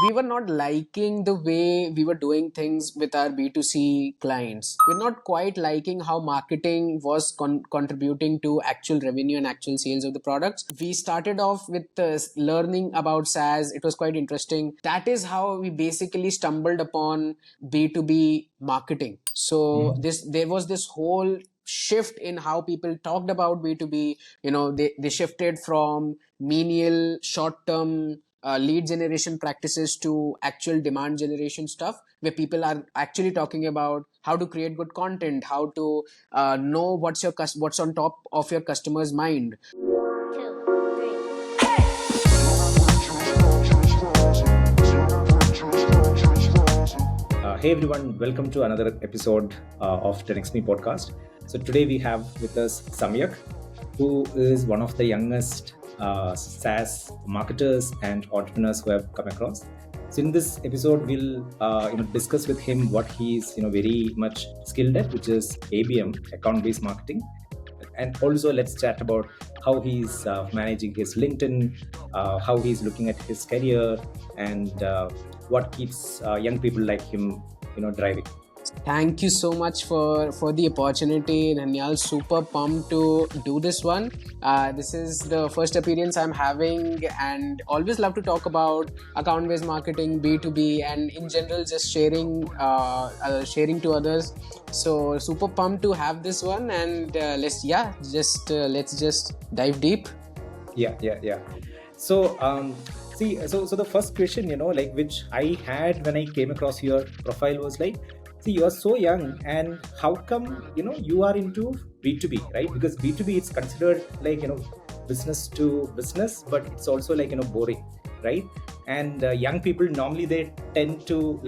We were not liking the way we were doing things with our B2C clients. We're not quite liking how marketing was contributing to actual revenue and actual sales of the products. We started off with learning about SaaS. It was quite interesting. That is how we basically stumbled upon B2B marketing. So there was this whole shift in how people talked about B2B. They shifted from menial short-term lead generation practices to actual demand generation stuff, where people are actually talking about how to create good content, how to know what's on top of your customer's mind. Hey everyone, welcome to another episode of the Next Me podcast. So today we have with us Samyak, who is one of the youngest SaaS marketers and entrepreneurs who have come across. So in this episode, we'll discuss with him what he's very much skilled at, which is ABM, account-based marketing, and also let's chat about how he's managing his LinkedIn, how he's looking at his career, and what keeps young people like him driving. Thank you so much for the opportunity, Dhanyal. Super pumped to do this one. This is the first appearance I'm having, and always love to talk about account-based marketing, B2B, and in general just sharing to others. So super pumped to have this one, and let's just dive deep. Yeah. So so the first question, which I had when I came across your profile was like, see, you are so young, and how come you are into B2B, right? Because B2B it's considered like business to business, but it's also like boring, right? And young people normally they tend to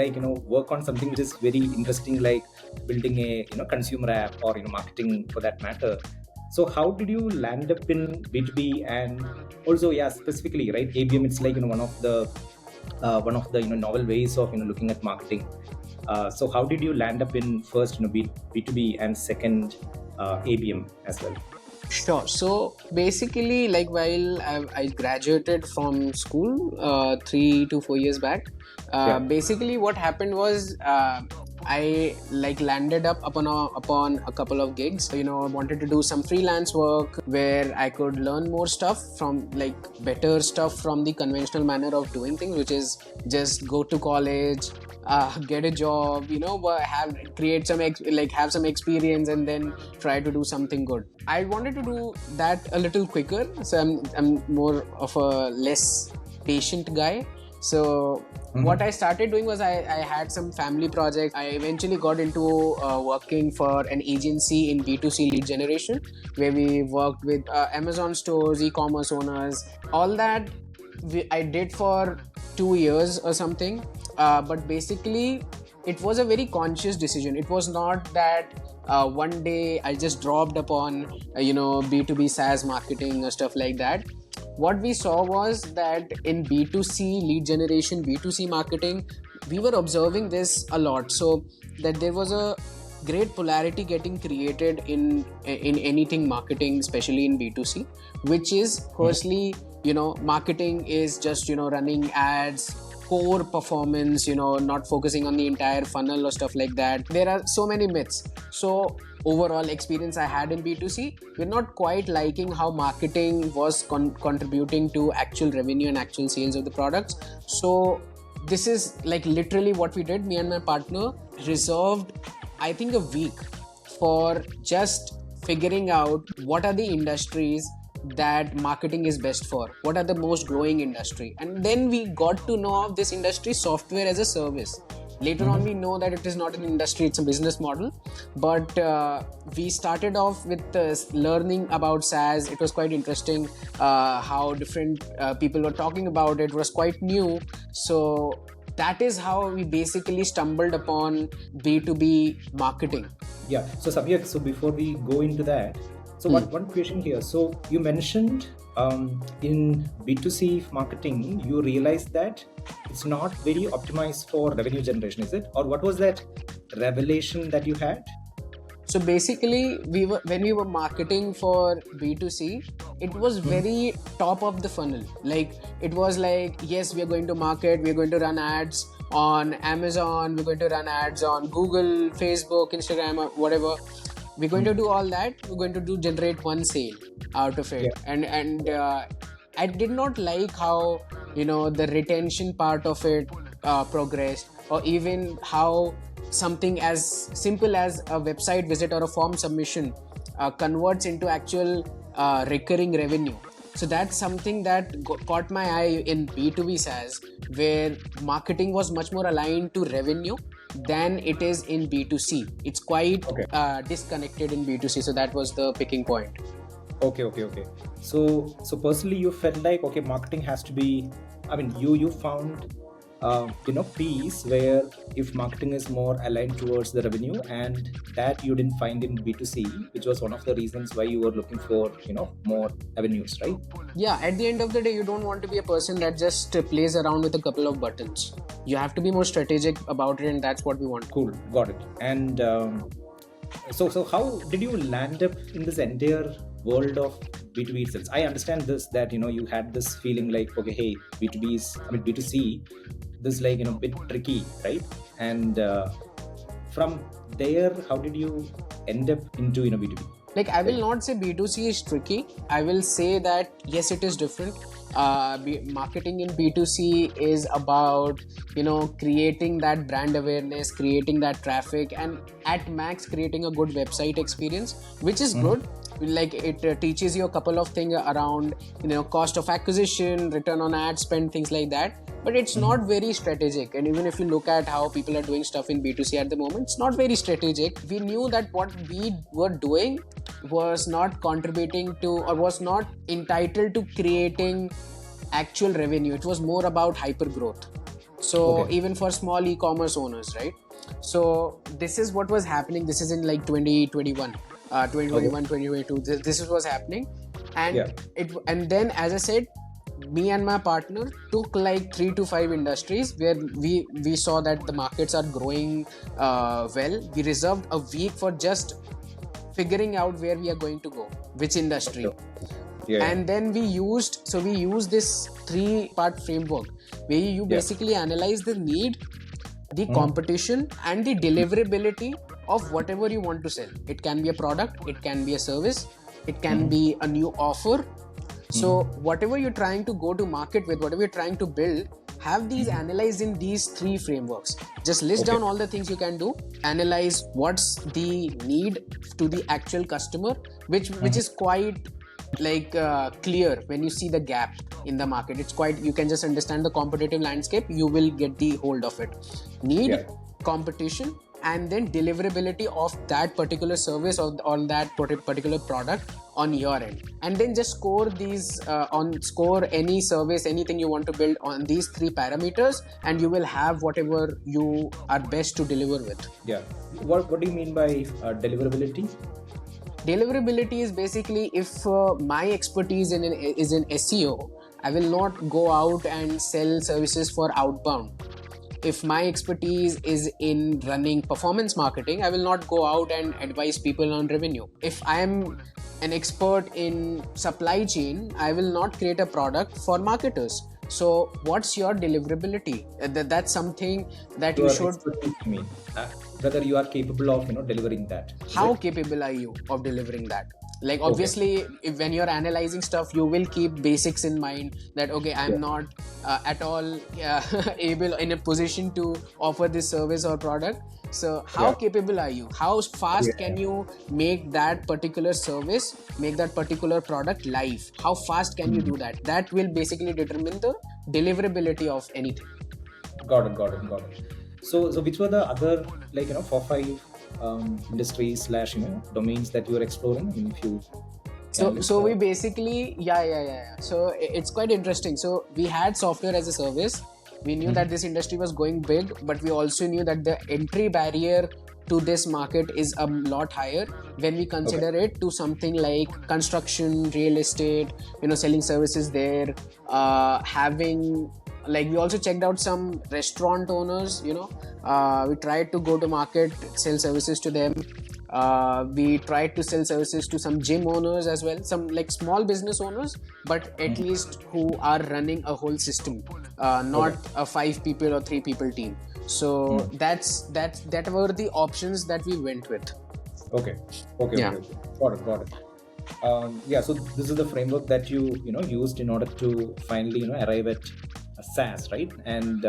work on something which is very interesting, like building a consumer app or marketing for that matter. So how did you land up in B2B, and also specifically, right, ABM? It's like one of the novel ways of looking at marketing. So how did you land up in first B2B and second ABM as well? Sure. So basically, like while I graduated from school 3 to 4 years back, basically what happened was I landed up upon a couple of gigs. I wanted to do some freelance work where I could learn more stuff from better stuff from the conventional manner of doing things, which is just go to college, get a job, have some experience, and then try to do something good. I wanted to do that a little quicker, so I'm more of a less patient guy. So what I started doing was I had some family projects. I eventually got into working for an agency in B2C lead generation, where we worked with Amazon stores, e-commerce owners. All that I did for 2 years or something. But basically, it was a very conscious decision. It was not that one day I just dropped upon B2B SaaS marketing or stuff like that. What we saw was that in B2C lead generation, B2C marketing, we were observing this a lot. So that there was a great polarity getting created in anything marketing, especially in B2C, which is firstly, marketing is just running ads, core performance, not focusing on the entire funnel or stuff like that. There are so many myths. So overall experience I had in B2C, we're not quite liking how marketing was contributing to actual revenue and actual sales of the products. So this is literally what we did. Me and my partner reserved, I think, a week for just figuring out what are the industries that marketing is best for, what are the most growing industry, and then we got to know of this industry, software as a service. Later on we know that it is not an industry, it's a business model. But we started off with learning about SaaS. It was quite interesting how different people were talking about it. It was quite new. So that is how we basically stumbled upon B2B marketing. Yeah. So Samyak, so before we go into that, so one question here. So you mentioned in B2C marketing, you realized that it's not very optimized for revenue generation, is it? Or what was that revelation that you had? So basically, when we were marketing for B2C, it was very top of the funnel. Like it was like, yes, we are going to market, we are going to run ads on Amazon, we're going to run ads on Google, Facebook, Instagram, or whatever. We're going to do all that. We're going to generate one sale out of it, and I did not like how the retention part of it progressed, or even how something as simple as a website visit or a form submission converts into actual recurring revenue. So that's something that caught my eye in B2B SaaS, where marketing was much more aligned to revenue than it is in B2C. It's quite disconnected in B2C. So that was the picking point. Okay. So personally, you felt like, okay, marketing has to be, I mean, you found piece where if marketing is more aligned towards the revenue, and that you didn't find in B2C, which was one of the reasons why you were looking for more avenues, right? Yeah, at the end of the day, you don't want to be a person that just plays around with a couple of buttons. You have to be more strategic about it, and that's what we want. Cool, got it. And so how did you land up in this entire world of B2B sales? I understand this, that you had this feeling like, okay, hey, B2C, this like bit tricky, right? And from there, how did you end up into B2B? Like, I will not say B2C is tricky. I will say that yes, it is different. Marketing in B2C is about creating that brand awareness, creating that traffic, and at max creating a good website experience, which is good. Like it teaches you a couple of things around cost of acquisition, return on ad spend, things like that, but it's not very strategic. And even if you look at how people are doing stuff in B2C at the moment, it's not very strategic. We knew that what we were doing was not contributing to, or was not entitled to creating actual revenue. It was more about hyper growth. So even for small e-commerce owners, right? So this is what was happening. This is in like 2021. 2022, this is what's happening, and and then, as I said, me and my partner took like 3 to 5 industries where we saw that the markets are growing well. We reserved a week for just figuring out where we are going to go, which industry. And then we used this 3-part framework where you basically analyze the need, the competition, and the deliverability of whatever you want to sell. It can be a product, it can be a service, it can be a new offer. So whatever you're trying to go to market with, whatever you're trying to build, have these analyzed in these 3 frameworks. Just list down all the things you can do, analyze what's the need to the actual customer, which is quite like clear when you see the gap in the market. It's quite, you can just understand the competitive landscape, you will get the hold of it. Need, competition, and then deliverability of that particular service or on that particular product on your end, and then just score these score any service, anything you want to build on these 3 parameters, and you will have whatever you are best to deliver with. What do you mean by deliverability? Deliverability is basically, if my expertise is in SEO, I will not go out and sell services for outbound. If my expertise is in running performance marketing, I will not go out and advise people on revenue. If I am an expert in supply chain, I will not create a product for marketers. So what's your deliverability? That's something that you should... whether you are capable of delivering that. How capable are you of delivering that? Like, obviously, when you're analyzing stuff, you will keep basics in mind that, okay, I'm not at all able in a position to offer this service or product. So how capable are you? How fast can you make that particular service, make that particular product live? How fast can you do that? That will basically determine the deliverability of anything. Got it. So which were the other 4-5 industries / domains that you were exploring? If you so we basically so it's quite interesting. So we had software as a service. We knew that this industry was going big, but we also knew that the entry barrier to this market is a lot higher when we consider it to something like construction, real estate, selling services there, having... Like, we also checked out some restaurant owners, we tried to go to market, sell services to them. We tried to sell services to some gym owners as well, some like small business owners, but at least who are running a whole system, not a 5 people or 3 people team. So that were the options that we went with. Okay. Got it. So this is the framework that you used in order to finally arrive at a SaaS, right? And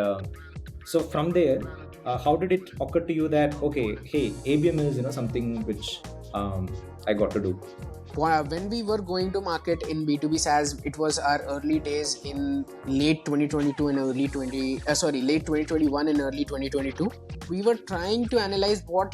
so from there, how did it occur to you that hey, ABM is something which I got to do? When we were going to market in B2B SaaS, it was our early days in late 2022 and late 2021 and early 2022. We were trying to analyze what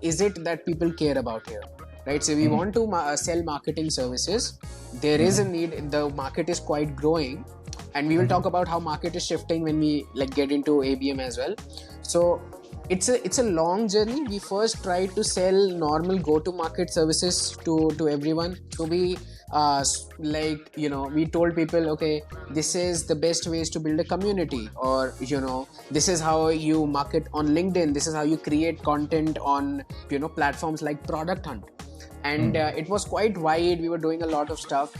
is it that people care about here, right? So we want to sell marketing services. There is a need. The market is quite growing, and we will talk about how market is shifting when we get into ABM as well. So it's a long journey. We first tried to sell normal go-to-market services to everyone. So we we told people, okay, this is the best ways to build a community, or this is how you market on LinkedIn, this is how you create content on platforms like Product Hunt. And it was quite wide. We were doing a lot of stuff.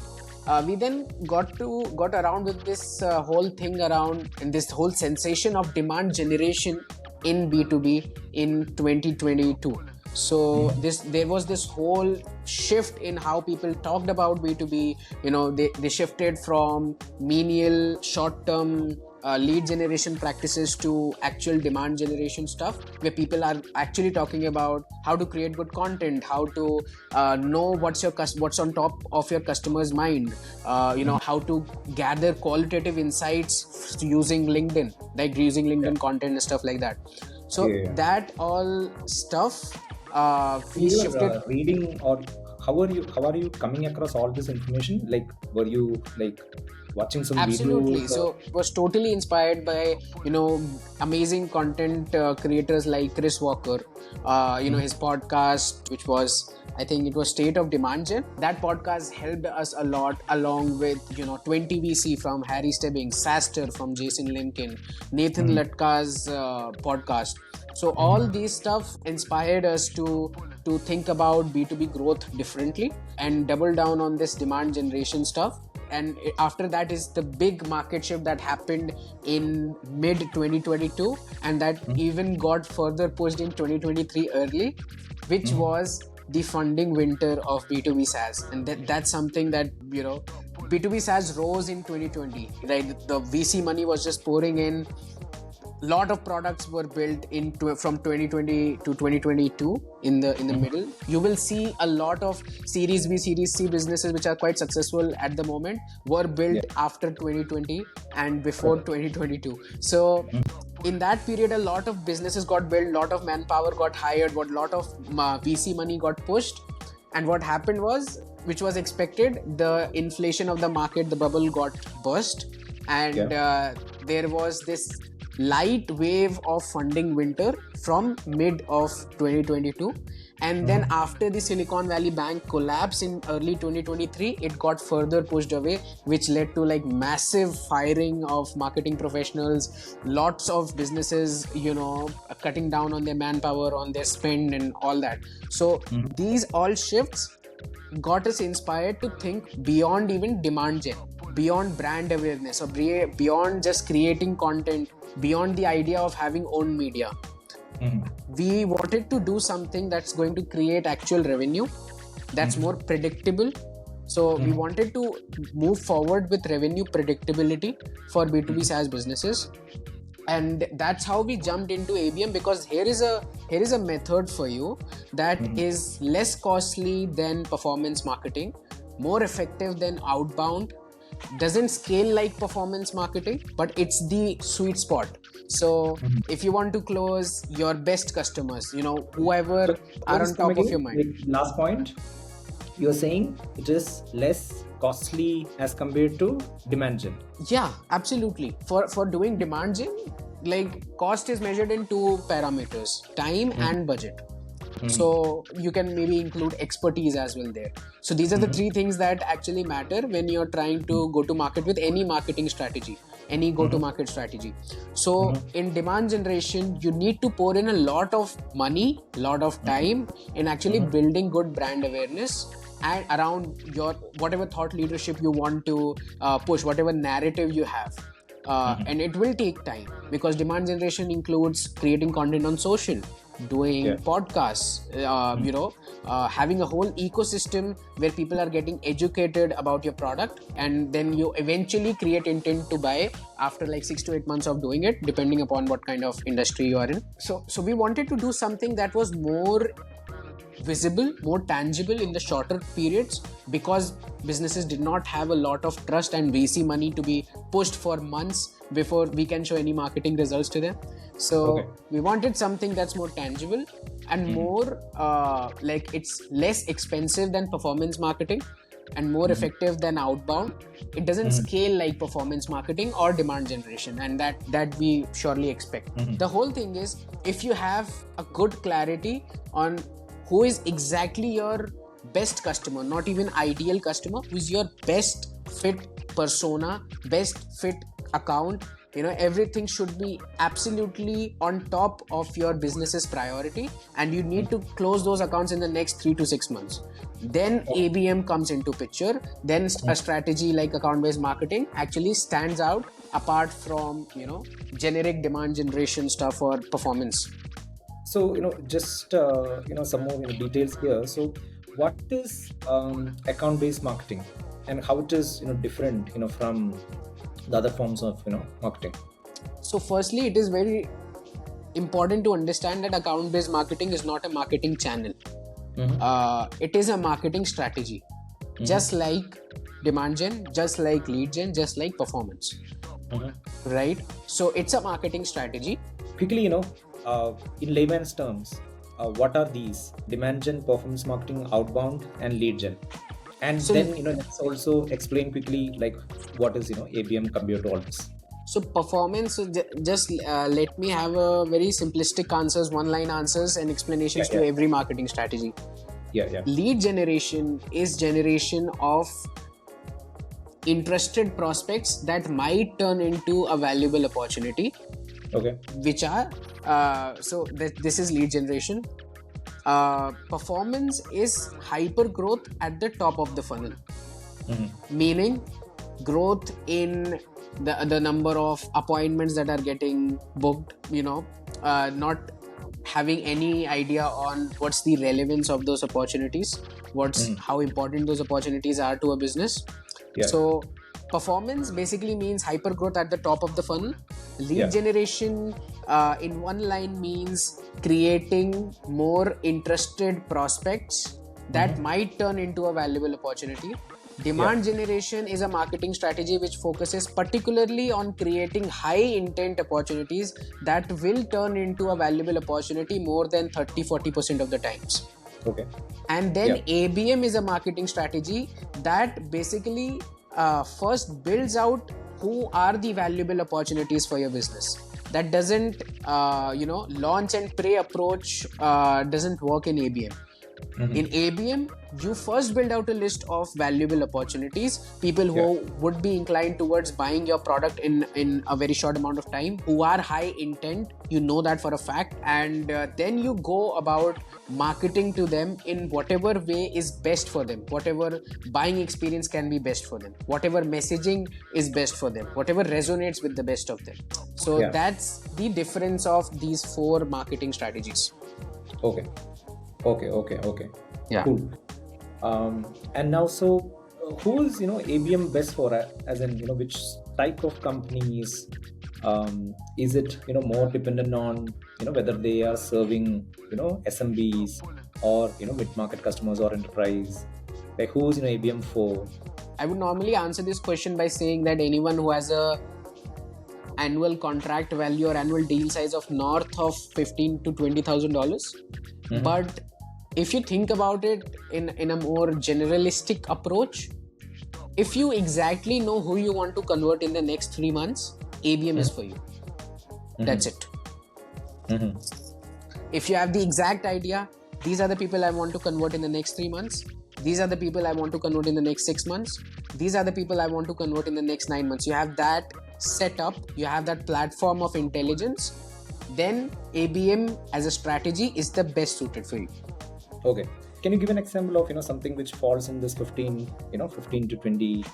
We then got around with this whole thing around, and this whole sensation of demand generation in B2B in 2022. So there was this whole shift in how people talked about B2B. They shifted from menial short-term lead generation practices to actual demand generation stuff, where people are actually talking about how to create good content, how to know what's on top of your customer's mind, how to gather qualitative insights using LinkedIn, like using LinkedIn content and stuff like that. So that all stuff we shifted. Reading, or how are you coming across all this information? Like, were you watching some Absolutely. videos? So it was totally inspired by amazing content creators like Chris Walker. His podcast, which was, I think it was State of Demand Gen. That podcast helped us a lot, along with 20VC from Harry Stebbings, Saster from Jason Lincoln, Nathan Latka's podcast. So all these stuff inspired us to think about B2B growth differently and double down on this demand generation stuff. And after that is the big market shift that happened in mid 2022, and that even got further pushed in 2023 early, which was the funding winter of B2B SaaS. And that's something that B2B SaaS rose in 2020. Like, the VC money was just pouring in. Lot of products were built from 2020 to 2022 in the middle. You will see a lot of Series B, Series C businesses which are quite successful at the moment were built after 2020 and before 2022. So in that period, a lot of businesses got built, lot of manpower got hired, a lot of VC money got pushed. And what happened was, which was expected, the inflation of the market, the bubble got burst, and there was this light wave of funding winter from mid of 2022, and then after the Silicon Valley Bank collapse in early 2023, it got further pushed away, which led to massive firing of marketing professionals, lots of businesses cutting down on their manpower, on their spend and all that. So these all shifts got us inspired to think beyond even demand gen, beyond brand awareness, or beyond just creating content, beyond the idea of having own media. We wanted to do something that's going to create actual revenue, that's more predictable. So we wanted to move forward with revenue predictability for B2B SaaS businesses. And that's how we jumped into ABM, because here is a method for you that is less costly than performance marketing, more effective than outbound, doesn't scale like performance marketing, but it's the sweet spot. So if you want to close your best customers, whoever are on top of your mind. Last point, you're saying it is less costly as compared to demand gen. Yeah, absolutely. For doing demand gen, cost is measured in 2 parameters, time and budget. So you can maybe include expertise as well there. So these are the 3 things that actually matter when you're trying to go to market with any marketing strategy. any go-to-market strategy. So in demand generation, you need to pour in a lot of money, lot of time in actually building good brand awareness and around your whatever thought leadership you want to push, whatever narrative you have. And it will take time, because demand generation includes creating content on social, doing podcasts, having a whole ecosystem where people are getting educated about your product, and then you eventually create intent to buy after like 6 to 8 months of doing it, depending upon what kind of industry you are in. So we wanted to do something that was more visible, more tangible in the shorter periods, because businesses did not have a lot of trust and VC money to be pushed for months before we can show any marketing results to them. So we wanted something that's more tangible and more like it's less expensive than performance marketing and more effective than outbound. It doesn't scale like performance marketing or demand generation, and that we surely expect. The whole thing is, if you have a good clarity on who is exactly your best customer, not even ideal customer, who is your best fit persona, best fit account, everything should be absolutely on top of your business's priority, and you need to close those accounts in the next 3 to 6 months. Then ABM comes into picture. Then a strategy like account-based marketing actually stands out apart from, generic demand generation stuff or performance. So, just, some more details here. So, what is account-based marketing, and how it is, different, from the other forms of, marketing? So, firstly, it is very important to understand that account-based marketing is not a marketing channel. It is a marketing strategy, just like demand gen, just like lead gen, just like performance. Right? So, it's a marketing strategy. Quickly, in layman's terms, what are these? Demand gen, performance marketing, outbound, and lead gen. And so, then, let's also explain quickly, like, what is, ABM compared to all this. So performance, just let me have a very simplistic answers, one-line answers and explanations to every marketing strategy. Lead generation is generation of interested prospects that might turn into a valuable opportunity. Which are this is lead generation. Performance is hyper growth at the top of the funnel, meaning growth in the number of appointments that are getting booked, not having any idea on what's the relevance of those opportunities, how important those opportunities are to a business. So performance basically means hyper growth at the top of the funnel. Lead generation in one line means creating more interested prospects that might turn into a valuable opportunity. Demand generation is a marketing strategy which focuses particularly on creating high intent opportunities that will turn into a valuable opportunity more than 30-40% of the times. And then ABM is a marketing strategy that basically first builds out who are the valuable opportunities for your business. That doesn't, launch and pray approach doesn't work in ABM. In ABM, you first build out a list of valuable opportunities, people who would be inclined towards buying your product in a very short amount of time, who are high intent, that for a fact, and then you go about marketing to them in whatever way is best for them, whatever buying experience can be best for them, whatever messaging is best for them, whatever resonates with the best of them. So that's the difference of these 4 marketing strategies. Okay. Yeah. Cool. And now, so who is ABM best for? As in, which type of companies? Is it more dependent on whether they are serving SMBs or mid-market customers or enterprise? Like, who is ABM for? I would normally answer this question by saying that anyone who has a annual contract value or annual deal size of north of $15,000 to $20,000. But if you think about it in a more generalistic approach, if you exactly know who you want to convert in the next 3 months, ABM is for you. That's it. If you have the exact idea, these are the people I want to convert in the next 3 months, these are the people I want to convert in the next 6 months, these are the people I want to convert in the next 9 months. You have that set up, you have that platform of intelligence, then ABM as a strategy is the best suited for you. Okay. Can you give an example of, something which falls in this 15 to 20K,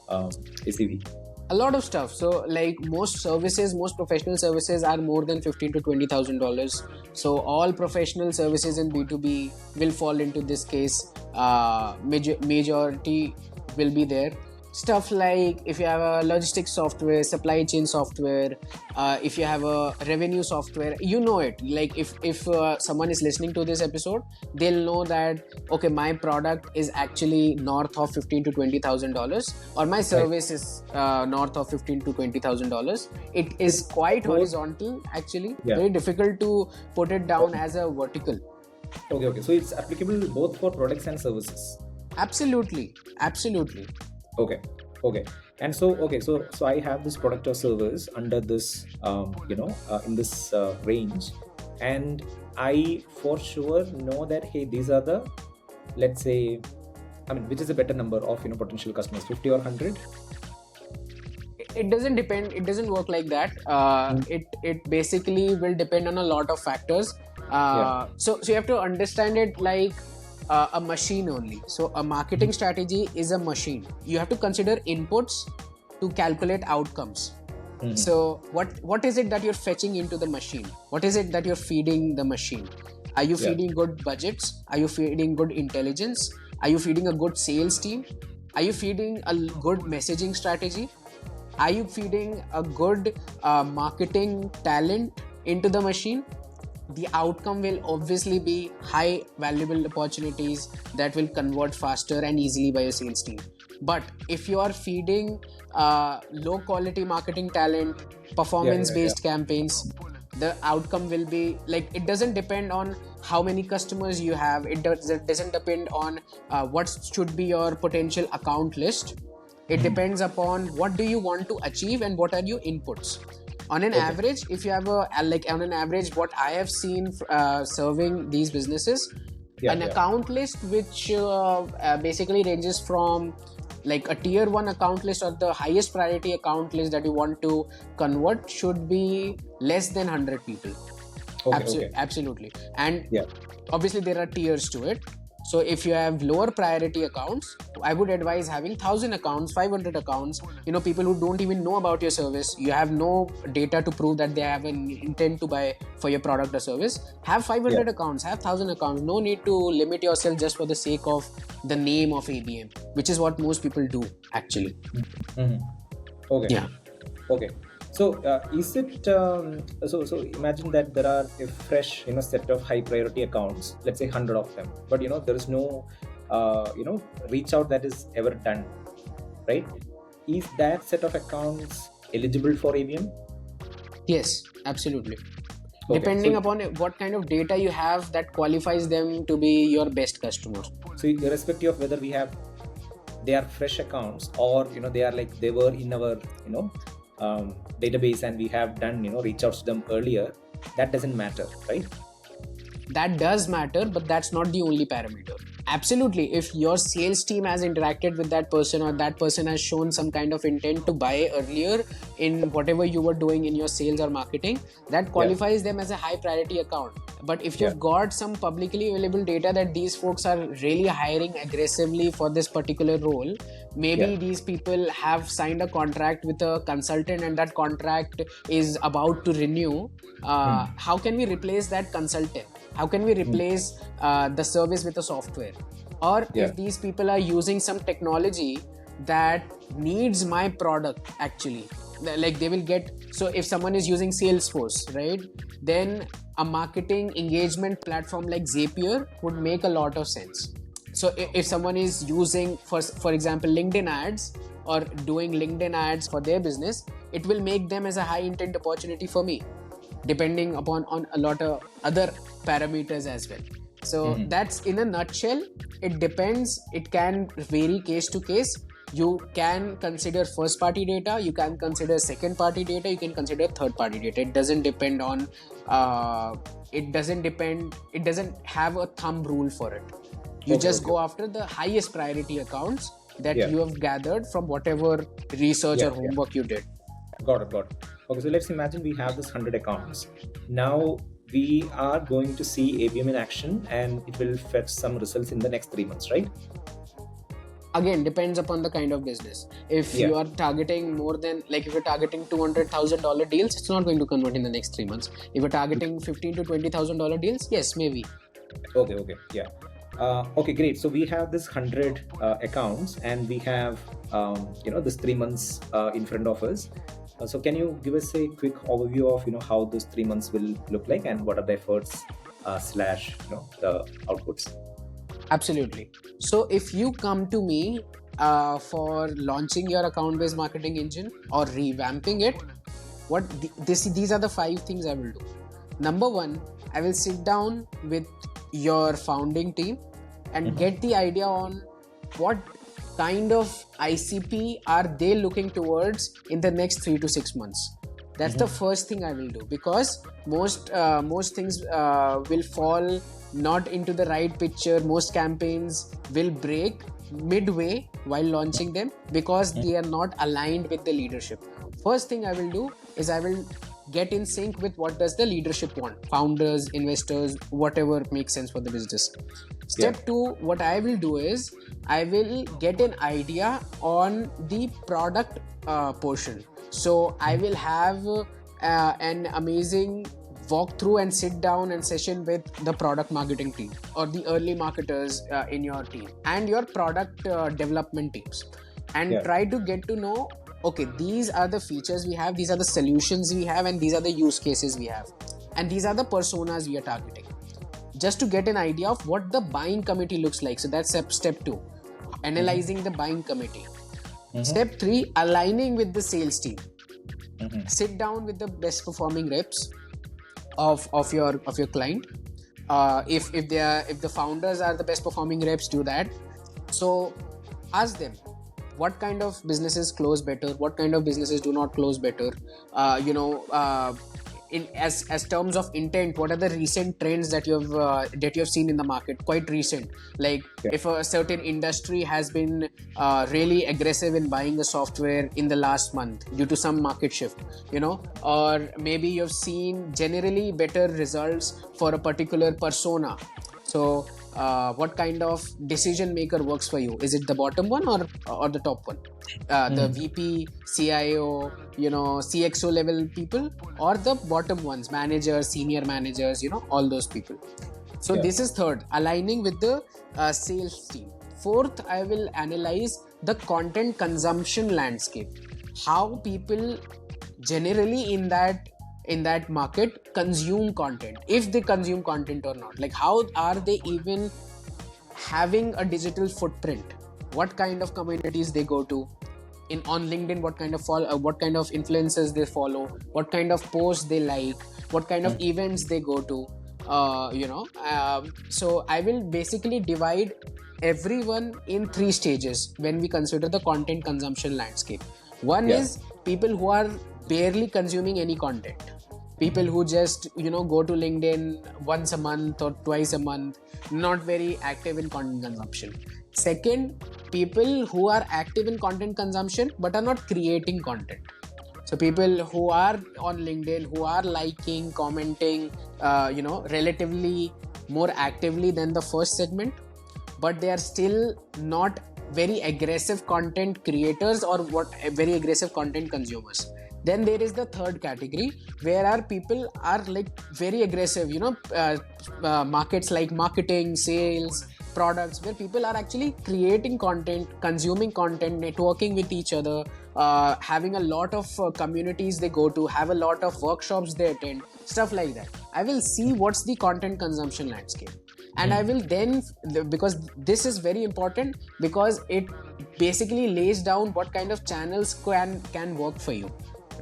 ACV? A lot of stuff. So like most professional services are more than $15,000 to $20,000. So all professional services in B2B will fall into this case. Majority will be there. Stuff like if you have a logistics software, supply chain software, if you have a revenue software, you know it. Like if someone is listening to this episode, they'll know that, okay, my product is actually north of $15,000 to $20,000, or my service is north of $15,000 to $20,000. It is quite horizontal, actually. Very difficult to put it down as a vertical. Okay. So it's applicable both for products and services. Absolutely. Okay. And so I have this product or service under this, in this range, and I for sure know that, hey, these are the, let's say, which is a better number of, potential customers, 50 or 100? It doesn't depend. It doesn't work like that. It basically will depend on a lot of factors. So you have to understand it like a machine only. So a marketing strategy is a machine. You have to consider inputs to calculate outcomes. So what is it that you're fetching into the machine? What is it that you're feeding the machine? Are you feeding good budgets? Are you feeding good intelligence? Are you feeding a good sales team? Are you feeding a good messaging strategy? Are you feeding a good marketing talent into the machine? The outcome will obviously be high valuable opportunities that will convert faster and easily by your sales team. But if you are feeding low quality marketing talent, performance based campaigns, the outcome will be like, it doesn't depend on how many customers you have. It doesn't depend on what should be your potential account list. It depends upon what do you want to achieve and what are your inputs. On an average, if you have on an average, what I have seen serving these businesses, account list which basically ranges from like a tier 1 account list or the highest priority account list that you want to convert should be less than 100 people. Absolutely. And obviously there are tiers to it. So if you have lower priority accounts, I would advise having 1,000 accounts, 500 accounts, people who don't even know about your service. You have no data to prove that they have an intent to buy for your product or service. Have 500 accounts, have 1,000 accounts. No need to limit yourself just for the sake of the name of ABM, which is what most people do actually. Okay. So is it so imagine that there are a fresh set of high priority accounts, let's say 100 of them, but there is no reach out that is ever done, right? Is that set of accounts eligible for ABM? Yes, absolutely. Depending upon what kind of data you have that qualifies them to be your best customers. So irrespective of whether they are fresh accounts or they are like they were in our database and we have done reach outs to them earlier, that doesn't matter, right? That does matter, but that's not the only parameter. Absolutely, if your sales team has interacted with that person or that person has shown some kind of intent to buy earlier in whatever you were doing in your sales or marketing, that qualifies them as a high priority account. But if you've got some publicly available data that these folks are really hiring aggressively for this particular role, maybe these people have signed a contract with a consultant and that contract is about to renew. How can we replace that consultant? How can we replace the service with a software? Or if these people are using some technology that needs my product actually, like they will get, so if someone is using Salesforce, right, then a marketing engagement platform like Zapier would make a lot of sense. So if someone is using, for example, LinkedIn ads or doing LinkedIn ads for their business, it will make them as a high intent opportunity for me, depending upon on a lot of other parameters as well. So that's in a nutshell. It depends. It can vary case to case. You can consider first party data, you can consider second party data, you can consider third party data. It doesn't depend on it doesn't have a thumb rule for it. You just go after the highest priority accounts that Yeah. you have gathered from whatever research Yeah, or homework you did. Got it. Okay, so let's imagine we have this 100 accounts. Now we are going to see ABM in action, and it will fetch some results in the next 3 months, right? Again, depends upon the kind of business. If you are targeting more than, like if you're targeting $200,000 deals, it's not going to convert in the next 3 months. If you're targeting $15,000 to $20,000 deals, yes, maybe. Okay, yeah. Okay, great. So we have this 100 accounts, and we have this 3 months in front of us. So can you give us a quick overview of how those 3 months will look like, and what are the efforts slash the outputs? Absolutely. So if you come to me for launching your account-based marketing engine or revamping it, these are the 5 things I will do. Number 1, I will sit down with your founding team and get the idea on what kind of ICP are they looking towards in the next 3 to 6 months. That's the first thing I will do, because most things will fall not into the right picture. Most campaigns will break midway while launching them because they are not aligned with the leadership. First thing I will do is I will get in sync with what does the leadership want, founders, investors, whatever makes sense for the business. Step 2, what I will do is I will get an idea on the product portion. So I will have an amazing walkthrough and sit down and session with the product marketing team or the early marketers in your team and your product development teams, and try to get to know, okay, these are the features we have, these are the solutions we have, and these are the use cases we have, and these are the personas we are targeting, just to get an idea of what the buying committee looks like. So that's step 2, analyzing the buying committee. Step 3, aligning with the sales team. Sit down with the best performing reps of your client. If the founders are the best performing reps, do that. So ask them, what kind of businesses close better, what kind of businesses do not close better, in as terms of intent, what are the recent trends that you have seen in the market, quite recent, like if a certain industry has been really aggressive in buying a software in the last month due to some market shift, or maybe you've seen generally better results for a particular persona. So what kind of decision maker works for you? Is it the bottom one or the top one? The VP, CIO, CXO level people, or the bottom ones, managers, senior managers, all those people. So this is 3rd, aligning with the sales team. 4th, I will analyze the content consumption landscape. How people generally in that market consume content, if they consume content or not, like how are they even having a digital footprint, what kind of communities they go to on LinkedIn, what kind of influencers they follow, what kind of posts they like, what kind of events they go to, so I will basically divide everyone in 3 stages when we consider the content consumption landscape. One is people who are barely consuming any content, people who just go to LinkedIn once a month or twice a month, not very active in content consumption. Second, people who are active in content consumption but are not creating content. So people who are on LinkedIn, who are liking, commenting, relatively more actively than the first segment, but they are still not very aggressive content creators or very aggressive content consumers. Then there is the 3rd category, where our people are like very aggressive, markets like marketing, sales, products, where people are actually creating content, consuming content, networking with each other, having a lot of communities they go to, have a lot of workshops they attend, stuff like that. I will see what's the content consumption landscape. And I will then, because this is very important, because it basically lays down what kind of channels can work for you,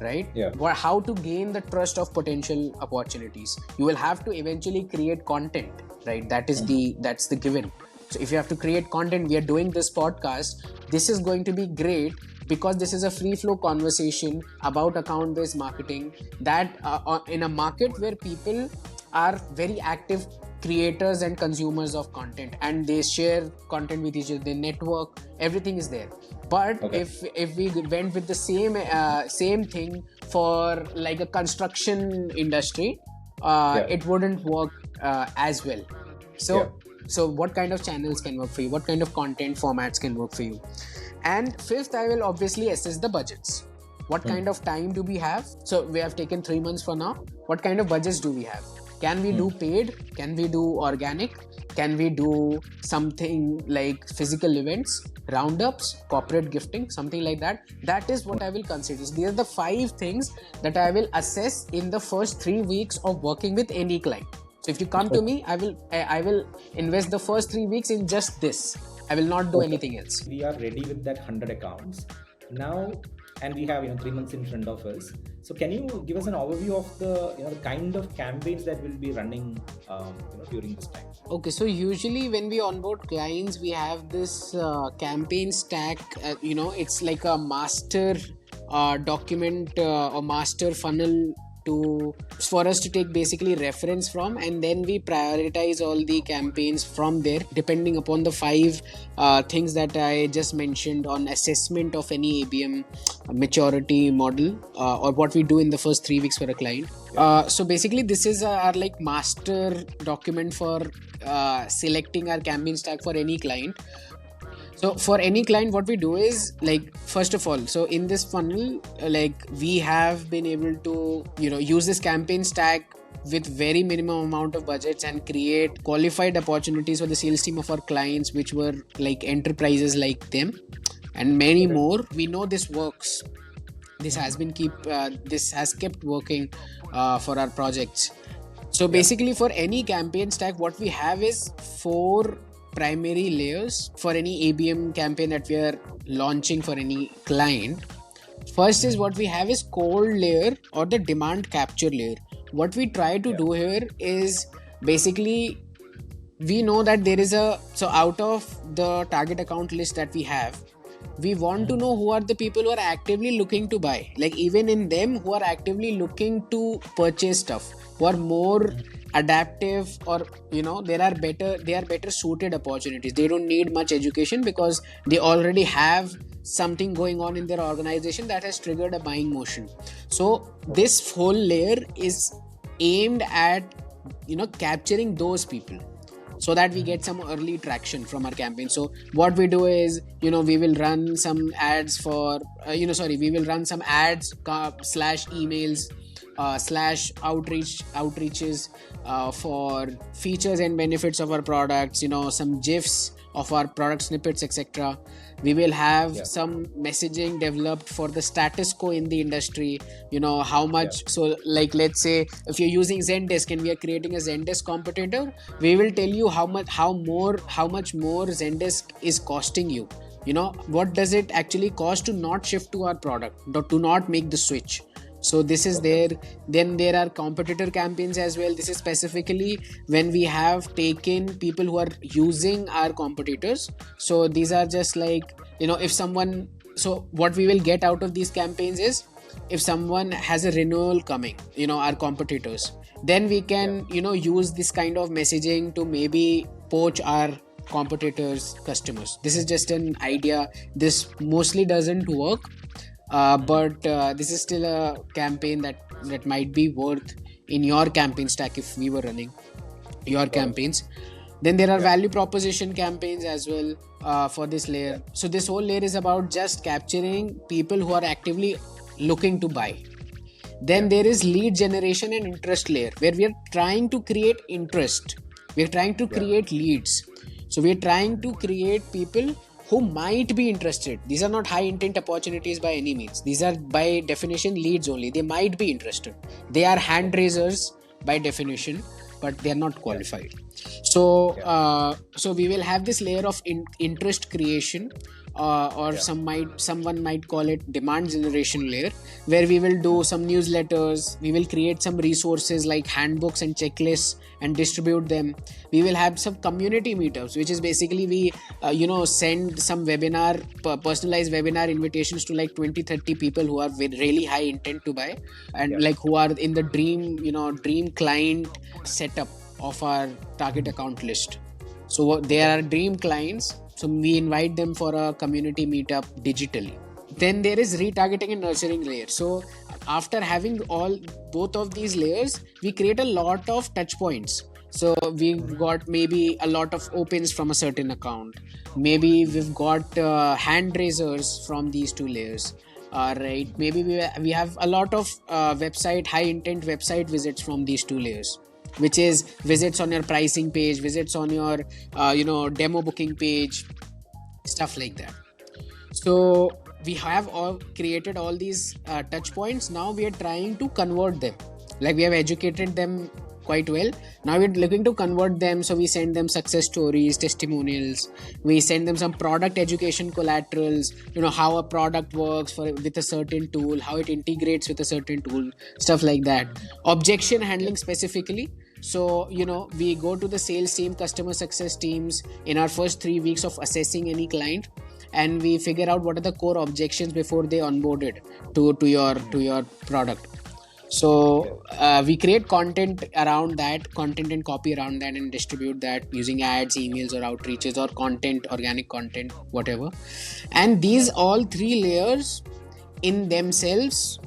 right? How to gain the trust of potential opportunities. You will have to eventually create content, right? That's the given. So if you have to create content, we are doing this podcast, this is going to be great because this is a free flow conversation about account-based marketing, that in a market where people are very active creators and consumers of content, and they share content with each other, they network, everything is there. But if we went with the same thing for like a construction industry, it wouldn't work as well. So what kind of channels can work for you? What kind of content formats can work for you? And fifth, I will obviously assess the budgets. What kind of time do we have? So we have taken 3 months for now. What kind of budgets do we have? Can we do paid? Can we do organic? Can we do something like physical events, roundups, corporate gifting, something like that? That is what I will consider. These are the 5 things that I will assess in the first 3 weeks of working with any client. So if you come to me, I will invest the first 3 weeks in just this. I will not do anything else. We are ready with that 100 accounts now, and we have 3 months in front of us. So can you give us an overview of the the kind of campaigns that will be running during this time? Okay, so usually when we onboard clients, we have this campaign stack. It's like a master document or master funnel for us to take basically reference from, and then we prioritize all the campaigns from there depending upon the 5 things that I just mentioned on assessment of any ABM maturity model, or what we do in the first 3 weeks for a client. So basically this is our like master document for selecting our campaign stack for any client. So for any client, what we do is, like, first of all, so in this funnel, like, we have been able to, use this campaign stack with very minimum amount of budgets and create qualified opportunities for the sales team of our clients, which were like enterprises like them and many more. We know this works. This has kept working for our projects. So basically for any campaign stack, what we have is 4 primary layers for any ABM campaign that we are launching for any client. First is what we have is cold layer or the demand capture layer. What we try to do here is basically, we know that there is so out of the target account list that we have, we want to know who are the people who are actively looking to buy, like even in them who are actively looking to purchase stuff, who are more adaptive, or they are better suited opportunities. They don't need much education because they already have something going on in their organization that has triggered a buying motion. So this whole layer is aimed at capturing those people so that we get some early traction from our campaign. So what we do is we will run some ads for we will run some ads slash emails slash outreaches for features and benefits of our products, some GIFs of our product snippets, etc. We will have some messaging developed for the status quo in the industry, how much. So like, let's say if you're using Zendesk and we are creating a Zendesk competitor, we will tell you how much more Zendesk is costing you. What does it actually cost to not shift to our product, to not make the switch. So this is there. Then there are competitor campaigns as well. This is specifically when we have taken people who are using our competitors. So these are just like, if someone, so what we will get out of these campaigns is, if someone has a renewal coming, our competitors, then we can, use this kind of messaging to maybe poach our competitors' customers. This is just an idea. This mostly doesn't work. But this is still a campaign that might be worth in your campaign stack if we were running your campaigns. Then there are value proposition campaigns as well for this layer. So this whole layer is about just capturing people who are actively looking to buy. Then there is lead generation and interest layer, where we are trying to create interest. We are trying to create leads. So we are trying to create people who might be interested. These are not high intent opportunities by any means. These are by definition leads only. They might be interested. They are hand raisers by definition, but they are not qualified. So we will have this layer of interest creation, or someone might call it demand generation layer, where we will do some newsletters. We will create some resources like handbooks and checklists and distribute them. We will have some community meetups, which is basically we send some personalized webinar invitations to like 20-30 people who are with really high intent to buy, and like who are in the dream client setup of our target account list. So they are dream clients. So we invite them for a community meetup digitally. Then there is retargeting and nurturing layer. So after having both of these layers, we create a lot of touch points. So we've got maybe a lot of opens from a certain account. Maybe we've got hand raisers from these two layers. Right. Maybe we have a lot of high intent website visits from these two layers, which is visits on your pricing page, visits on your demo booking page, stuff like that. So we have all created all these touch points. Now we are trying to convert them. Like we have educated them quite well. Now we're looking to convert them. So we send them success stories, testimonials. We send them some product education collaterals, how a product works with a certain tool, how it integrates with a certain tool, stuff like that. Objection handling specifically. So, we go to the sales team, customer success teams in our first 3 weeks of assessing any client, and we figure out what are the core objections before they onboarded to your product. So we create content around that, content and copy around that, and distribute that using ads, emails, or outreaches, or content, organic content, whatever. And these all three layers in themselves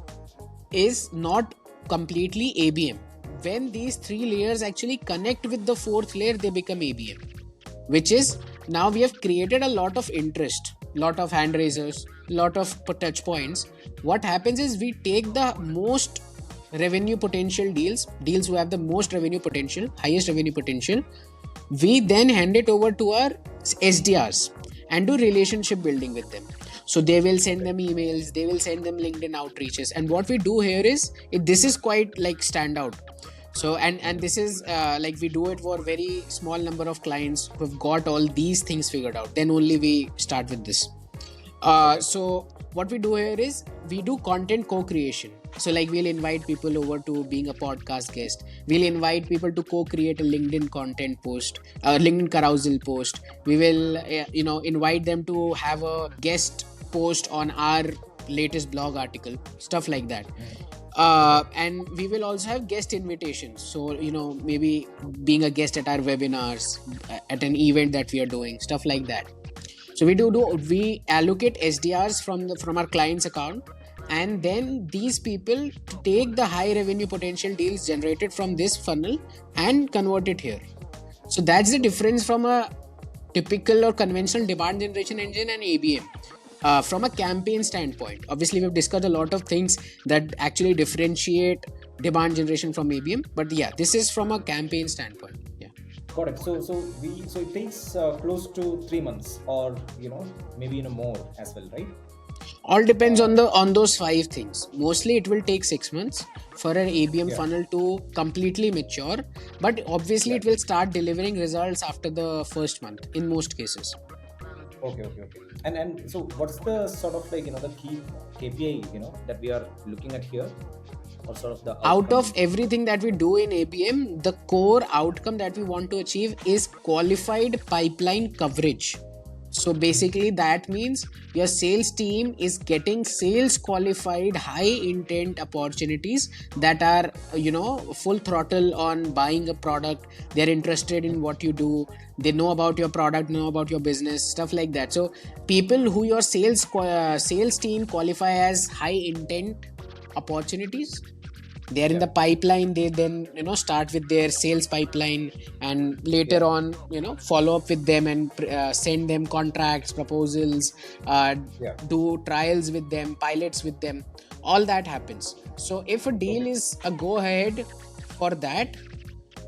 is not completely ABM. When these three layers actually connect with the fourth layer, they become ABM, which is now we have created a lot of interest, lot of hand raisers, lot of touch points. What happens is we take the most revenue potential deals who have the most revenue potential, highest revenue potential. We then hand it over to our SDRs and do relationship building with them. So they will send them emails, they will send them LinkedIn outreaches. And what we do here is, this is quite like standout. So and this is like we do it for very small number of clients who have got all these things figured out. Then only we start with this. So what we do here is we do content co-creation. So like we'll invite people over to being a podcast guest. We'll invite people to co-create a LinkedIn content post, LinkedIn carousel post. We will invite them to have a guest post on our latest blog article, stuff like that. And we will also have guest invitations. So, maybe being a guest at our webinars, at an event that we are doing, stuff like that. So we allocate SDRs from our client's account, and then these people take the high revenue potential deals generated from this funnel and convert it here. So that's the difference from a typical or conventional demand generation engine and ABM. From a campaign standpoint, obviously we've discussed a lot of things that actually differentiate demand generation from ABM, but yeah, this is from a campaign standpoint. Yeah, got it. So it takes close to 3 months, or maybe more as well, right? All depends on those 5 things. Mostly it will take 6 months for an ABM funnel to completely mature, but obviously it will start delivering results after the first month in most cases. Okay. And so what's the sort of the key KPI that we are looking at here, or sort of the outcome? Out of everything that we do in ABM, the core outcome that we want to achieve is qualified pipeline coverage. So basically that means your sales team is getting sales qualified high intent opportunities that are full throttle on buying a product. They're interested in what you do, they know about your product, know about your business, stuff like that. So people who your sales team qualify as high intent opportunities, they are in the pipeline. They then start with their sales pipeline, and later on follow up with them and send them contracts, proposals, do trials with them, pilots with them. All that happens. So if a deal is a go ahead for that,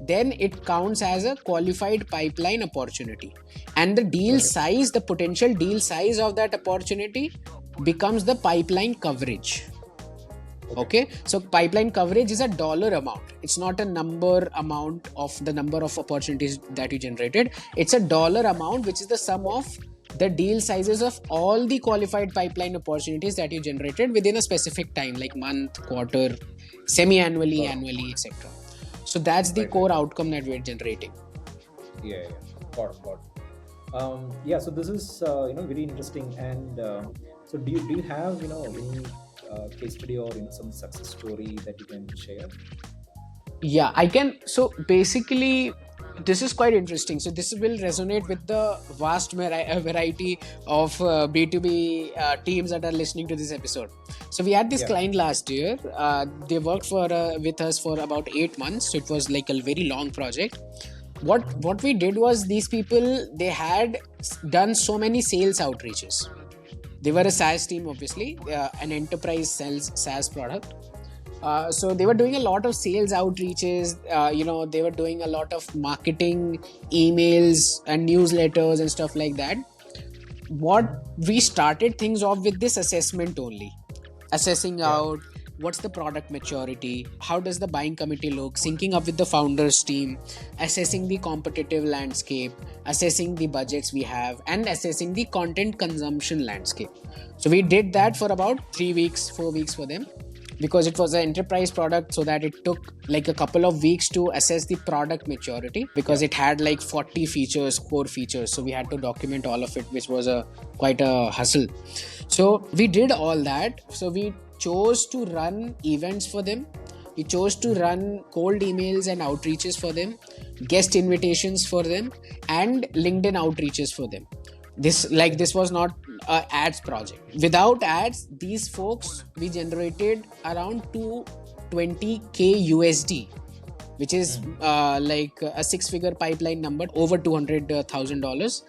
then it counts as a qualified pipeline opportunity, and the deal size, the potential deal size of that opportunity becomes the pipeline coverage. Okay, so pipeline coverage is a dollar amount. It's not a number amount of the number of opportunities that you generated. It's a dollar amount, which is the sum of the deal sizes of all the qualified pipeline opportunities that you generated within a specific time, like month, quarter, semi-annually, annually, etc. So that's the core outcome that we're generating. Yeah. Got it. So this is very interesting. And so do you have any case study or some success story that you can share? Yeah, I can. So basically, this is quite interesting. So this will resonate with the vast variety of B2B teams that are listening to this episode. So we had this Yeah. client last year. They worked for with us for about 8 months. So it was like a very long project. What we did was, these people, they had done so many sales outreaches. They were a SaaS team, obviously, an enterprise sells SaaS product. So they were doing a lot of sales outreaches. They were doing a lot of marketing, emails, and newsletters and stuff like that. What we started things off with this assessment only, assessing Yeah. out what's the product maturity, how does the buying committee look, syncing up with the founders team, assessing the competitive landscape, assessing the budgets we have, and assessing the content consumption landscape. So we did that for about 3 weeks, 4 weeks for them, because it was an enterprise product, so that it took like a couple of weeks to assess the product maturity, because it had like 40 features, core features, so we had to document all of it, which was a quite a hustle. So we did all that. So we chose to run events for them, we chose to run cold emails and outreaches for them, guest invitations for them, and LinkedIn outreaches for them. This was not a ads project. Without ads, these folks, we generated around 220k USD, which is like a 6-figure pipeline number, over $200,000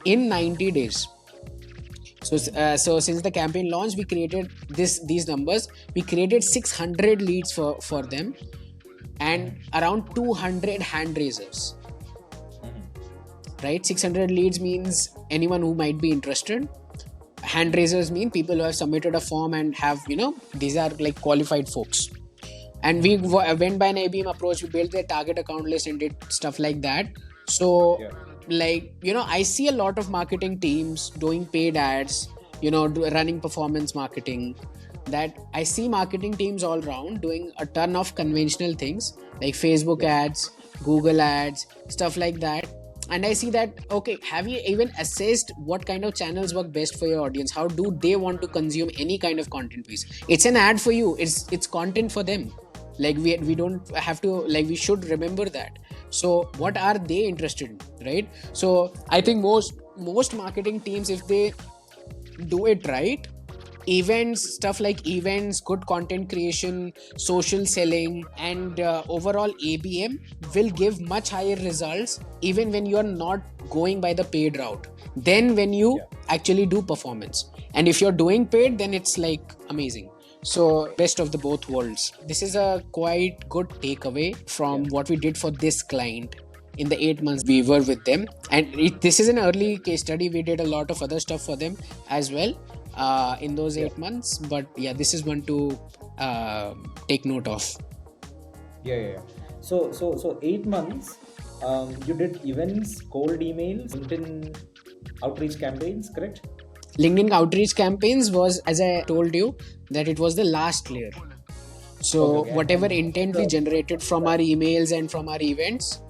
in 90 days. So since the campaign launched, we created these numbers. We created 600 leads for them, and around 200 hand raisers. Right, 600 leads means anyone who might be interested. Hand raisers mean people who have submitted a form and have, these are like qualified folks. And we went by an ABM approach. We built their target account list and did stuff like that. So I see a lot of marketing teams doing paid ads, running performance marketing. That I see marketing teams all around doing a ton of conventional things like Facebook ads, Google ads, stuff like that. And I see that, okay, have you even assessed what kind of channels work best for your audience? How do they want to consume any kind of content piece? It's an ad for you. It's content for them. Like we don't have to, like, we should remember that. So what are they interested in, right? So I think most marketing teams, if they do it right, events, stuff like events, good content creation, social selling, and overall ABM will give much higher results, even when you're not going by the paid route, then when you actually do performance. And if you're doing paid, then it's like amazing. So best of the both worlds. This is a quite good takeaway from what we did for this client in the 8 months we were with them. And this is an early case study. We did a lot of other stuff for them as well in those 8 months. But yeah, this is one to take note of. So 8 months, you did events, cold emails, LinkedIn outreach campaigns, correct? LinkedIn outreach campaigns was, as I told you, that it was the last layer. So whatever intent we generated from our emails and from our events,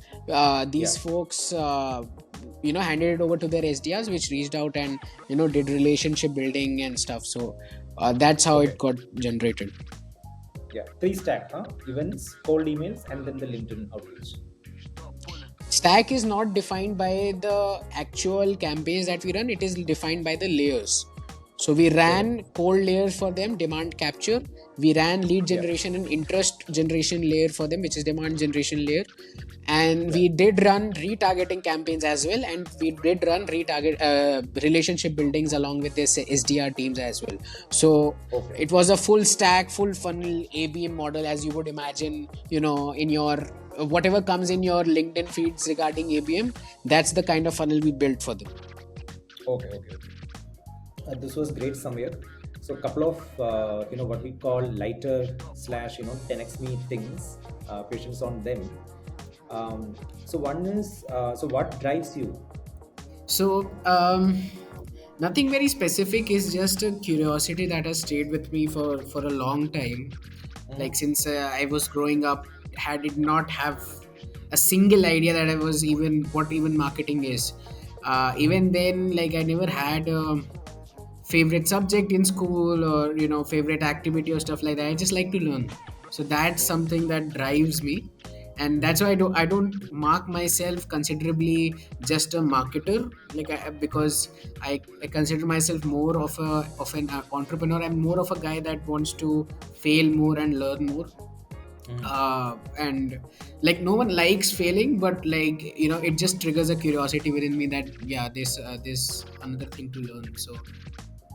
these folks handed it over to their SDRs, which reached out and did relationship building and stuff. So that's how it got generated. 3 stack, events, cold emails, and then the LinkedIn outreach. Stack is not defined by the actual campaigns that we run. It is defined by the layers. So we ran cold layers for them, demand capture. We ran lead generation and interest generation layer for them, which is demand generation layer. And we did run retargeting campaigns as well. And we did run relationship buildings along with this SDR teams as well. So it was a full stack, full funnel ABM model, as you would imagine, in your whatever comes in your LinkedIn feeds regarding ABM. That's the kind of funnel we built for them. Okay. This was great, Samyak. So a couple of what we call lighter / 10x me things, questions on them. So one is, so what drives you? So nothing very specific, is just a curiosity that has stayed with me for a long time. Like since I was growing up, did not have a single idea that I was what marketing is. Even then, like, I never had a favorite subject in school or favorite activity or stuff like that. I just like to learn. So that's something that drives me. and that's why I don't mark myself considerably just a marketer, because I consider myself more of an entrepreneur. I'm more of a guy that wants to fail more and learn more. And like, no one likes failing, but like, it just triggers a curiosity within me that, yeah, this another thing to learn. So Got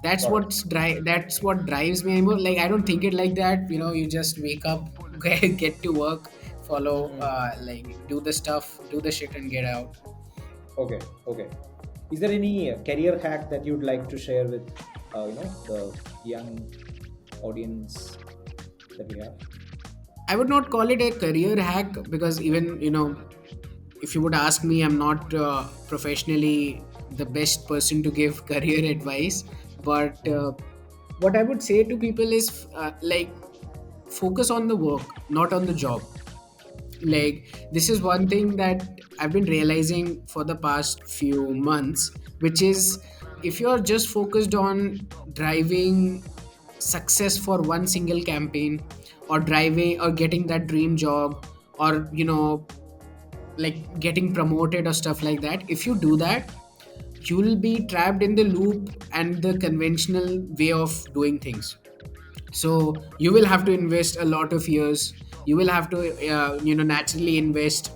it. that's what drives me anymore. Like, I don't think it like that, you just wake up, get to work, follow, like, do the stuff, do the shit, and get out. Okay, okay. Is there any career hack that you'd like to share with, the young audience that we have? I would not call it a career hack, because even, if you would ask me, I'm not professionally the best person to give career advice. But what I would say to people is, like, focus on the work, not on the job. Like, this is one thing that I've been realizing for the past few months, which is, if you're just focused on driving success for one single campaign, or driving or getting that dream job, or like getting promoted or stuff like that, if you do that, you'll be trapped in the loop and the conventional way of doing things. So you will have to invest a lot of years. You will have to naturally invest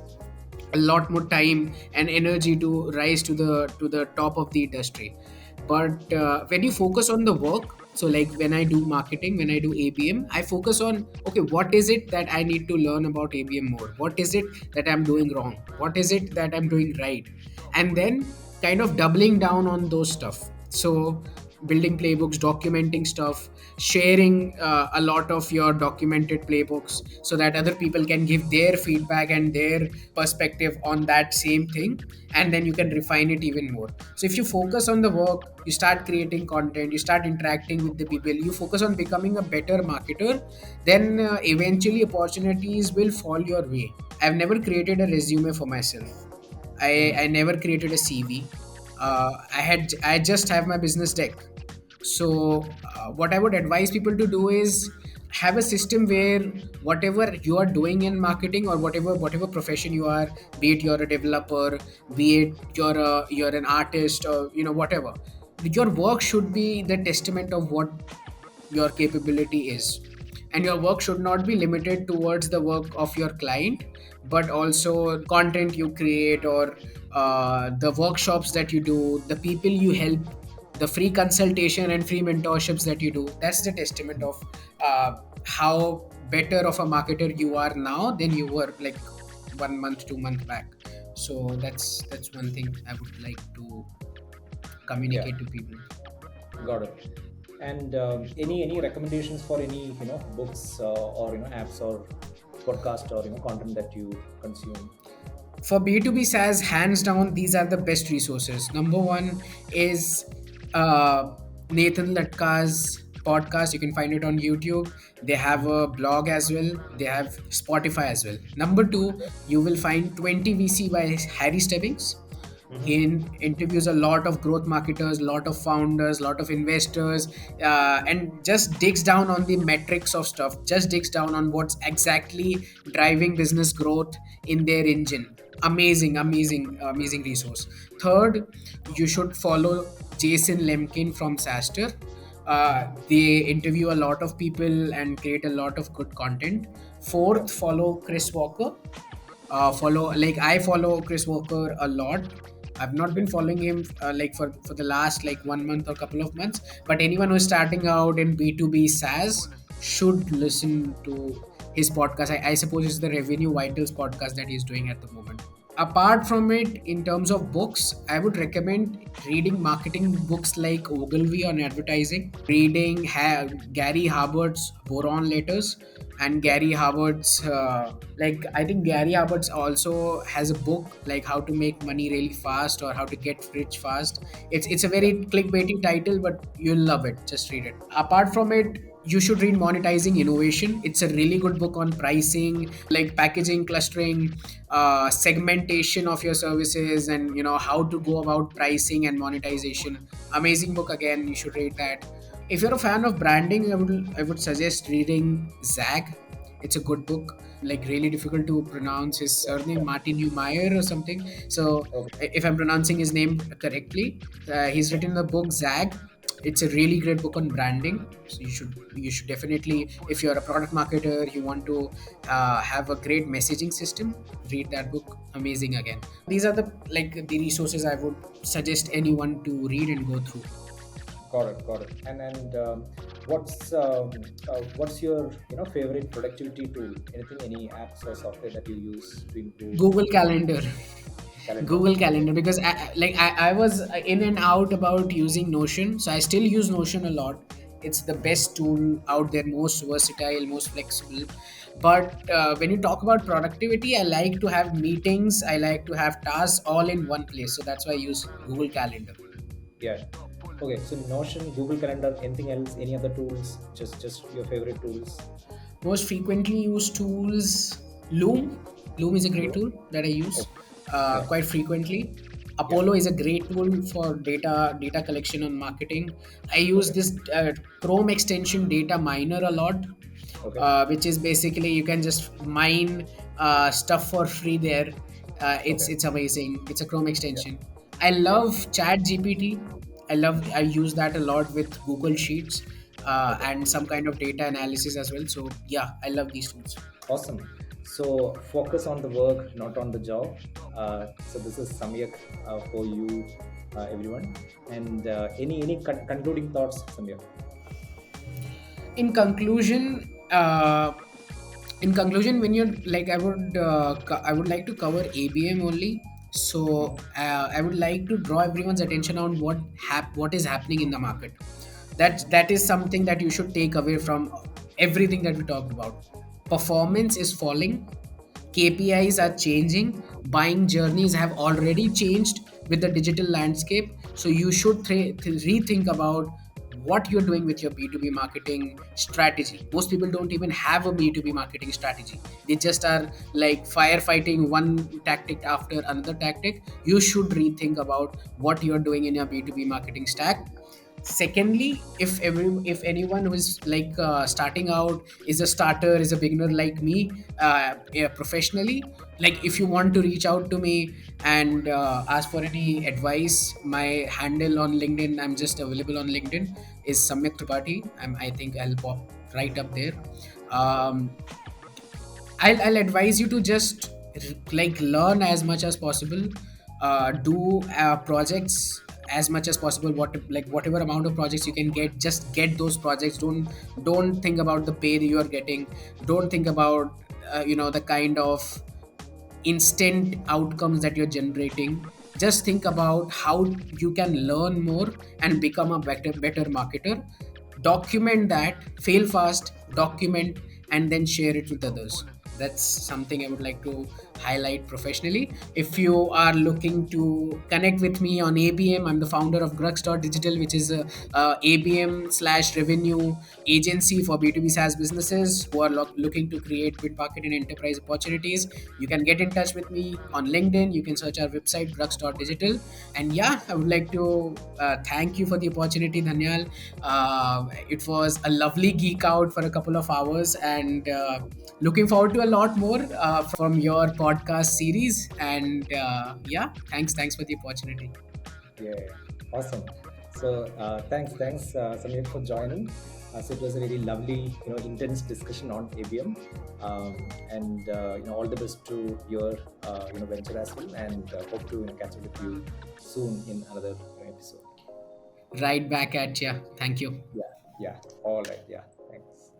a lot more time and energy to rise to the top of the industry. But when you focus on the work, so like when I do marketing, when I do ABM, I focus on, okay, what is it that I need to learn about ABM more, what is it that I'm doing wrong, what is it that I'm doing right, and then kind of doubling down on those stuff. So building playbooks, documenting stuff, sharing a lot of your documented playbooks, so that other people can give their feedback and their perspective on that same thing, and then you can refine it even more. So if you focus on the work, you start creating content, you start interacting with the people, you focus on becoming a better marketer, then eventually opportunities will fall your way. I've never created a resume for myself. I never created a CV. I just have my business deck. So what I would advise people to do is have a system where whatever you are doing in marketing, or whatever profession you are, be it you're a developer, be it you're an artist, or whatever, your work should be the testament of what your capability is. And your work should not be limited towards the work of your client, but also content you create, or the workshops that you do, the people you help, the free consultation and free mentorships that you do. That's the testament of how better of a marketer you are now than you were like 1 month, 2 months back. So that's one thing I would like to Yeah, communicate to people. got it. And any recommendations for any books, or apps, or podcast, or content that you consume? For B2B SaaS, hands down, these are the best resources. Number one is uh, Nathan Latka's podcast. You can find it on YouTube. They have a blog as well. They have Spotify as well. Number two, you will find 20 VC by Harry Stebbings. He interviews a lot of growth marketers, a lot of founders, a lot of investors, and just digs down on the metrics of stuff, just digs down on what's exactly driving business growth in their engine. Amazing, amazing, amazing resource. Third, you should follow Jason Lemkin from Saster. They interview a lot of people and create a lot of good content. Fourth, follow Chris Walker. I follow Chris Walker a lot. I've not been following him like for the last like 1 month or couple of months, but anyone who's starting out in B2B SaaS should listen to his podcast. I suppose it's the Revenue Vitals podcast that he's doing at the moment. Apart from it, in terms of books, I would recommend reading marketing books like Ogilvy on advertising, reading Gary Harbert's Boron Letters, and Gary Harbert's I think Gary Harbert's also has a book like how to make money really fast, or how to get rich fast. It's a very clickbaity title, but you'll love it. Just read it. Apart from it, you should read Monetizing Innovation. It's a really good book on pricing, like packaging, clustering, segmentation of your services, and how to go about pricing and monetization. Amazing book again. You should read that. If you're a fan of branding, I would suggest reading Zag. It's a good book, like really difficult to pronounce his surname, Martin Neumeyer or something. So Okay. if I'm pronouncing his name correctly, he's written the book Zag. It's a really great book on branding. So you should definitely, if you're a product marketer, you want to have a great messaging system, read that book. Amazing again. These are the resources I would suggest anyone to read and go through. Got it. And what's your favorite productivity tool? Anything, any apps or software that you use to improve Google Calendar. calendar? Google Calendar, because I was in and out about using Notion, so I still use Notion a lot. It's the best tool out there, most versatile, most flexible. But when you talk about productivity, I like to have meetings, I like to have tasks all in one place, so that's why I use Google Calendar. Yeah. Okay. So Notion, Google Calendar, anything else? Any other tools? Just your favorite tools? Most frequently used tools, Loom. Loom is a great Loom? tool that I use Okay. Yeah. quite frequently. Yeah. Apollo is a great tool for data collection and marketing. I use Okay. this Chrome extension data miner a lot, Okay. which is basically you can just mine stuff for free there. It's Okay. it's amazing. It's a Chrome Yeah. extension. I Yeah. love Chat GPT. I use that a lot with Google Sheets Okay. and some kind of data analysis as well. So yeah, I love these tools. Awesome. So focus on the work, not on the job. So this is Samyak for you, everyone. And any concluding thoughts, Samyak? In conclusion, when you're like, I would like to cover ABM only. So Mhm. I would like to draw everyone's attention on what is happening in the market. That is something that you should take away from everything that we talked about. Performance is falling, KPIs are changing, buying journeys have already changed with the digital landscape. So you should rethink about what you're doing with your B2B marketing strategy. Most people don't even have a B2B marketing strategy. They just are like firefighting one tactic after another tactic. You should rethink about what you're doing in your B2B marketing stack. Secondly, if anyone who is starting out, is a starter, is a beginner like me, yeah, professionally, like if you want to reach out to me and ask for any advice, my handle on LinkedIn, I'm just available on LinkedIn, is Samyak Tripathi. I think I'll pop right up there. um, I'll advise you to just like learn as much as possible, do projects as much as possible. Whatever amount of projects you can get, just get those projects. Don't think about the pay that you are getting. Don't think about the kind of instant outcomes that you're generating. Just think about how you can learn more and become a better marketer. Document that, fail fast, document, and then share it with others. That's something I would like to highlight professionally. If you are looking to connect with me on ABM, I'm the founder of Grux.digital, which is a ABM slash revenue agency for B2B SaaS businesses who are looking to create mid-market and enterprise opportunities. You can get in touch with me on LinkedIn. You can search our website, Grux.digital. And yeah, I would like to thank you for the opportunity, Dhanyal. It was a lovely geek out for a couple of hours, and looking forward to a lot more from your podcast series. And yeah, thanks for the opportunity. Yeah, awesome. So thanks, Samir, for joining. So it was a really lovely, intense discussion on ABM, and all the best to your venture as well. And hope to catch up with you soon in another episode. Right back at you. Thank you. Yeah, yeah. All right. Yeah. Thanks.